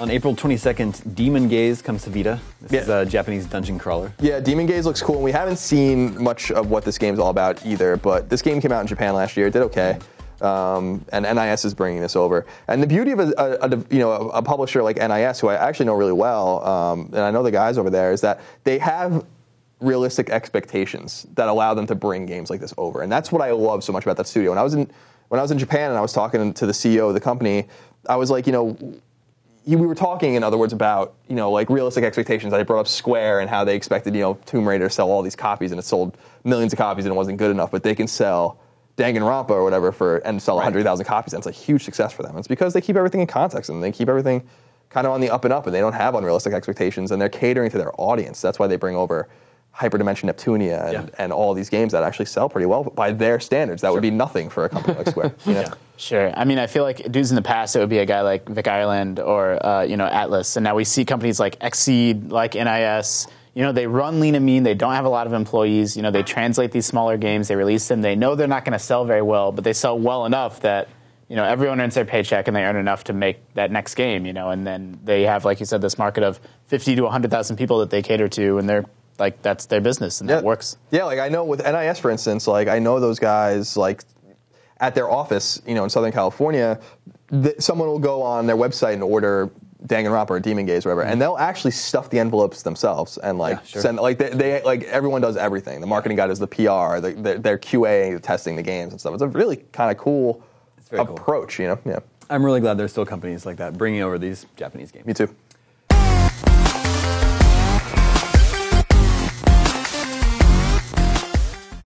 On April 22nd, Demon Gaze comes to Vita. This is a Japanese dungeon crawler. Yeah, Demon Gaze looks cool, and we haven't seen much of what this game's all about either, but this game came out in Japan last year. It did okay. And NIS is bringing this over. And the beauty of a publisher like NIS, who I actually know really well, and I know the guys over there, is that they have realistic expectations that allow them to bring games like this over. And that's what I love so much about that studio. When I was in Japan and I was talking to the CEO of the company, I was like, we were talking, in other words, about, like realistic expectations. I brought up Square and how they expected, Tomb Raider to sell all these copies, and it sold millions of copies and it wasn't good enough, but they can sell Danganronpa or whatever and sell 100,000 copies, and it's a huge success for them. It's because they keep everything in context, and they keep everything kind of on the up and up, and they don't have unrealistic expectations, and they're catering to their audience. That's why they bring over Hyperdimension Neptunia and all these games that actually sell pretty well by their standards. That would be nothing for a company like Square. Sure. I mean, I feel like dudes in the past, it would be a guy like Vic Ireland or, Atlas. And now we see companies like Xseed, like NIS. They run lean and mean. They don't have a lot of employees. They translate these smaller games. They release them. They know they're not going to sell very well, but they sell well enough that, everyone earns their paycheck and they earn enough to make that next game, and then they have, like you said, this market of 50 to 100,000 people that they cater to, and they're like, that's their business, and that works. Yeah, like I know with NIS, for instance, like I know those guys, like at their office, in Southern California, someone will go on their website and order Danganronpa or Demon Gaze or whatever, and they'll actually stuff the envelopes themselves and send, like they like everyone does everything. The marketing guy does the PR, their QA testing the games and stuff. It's a really kind of cool approach, Yeah. I'm really glad there's still companies like that bringing over these Japanese games. Me too.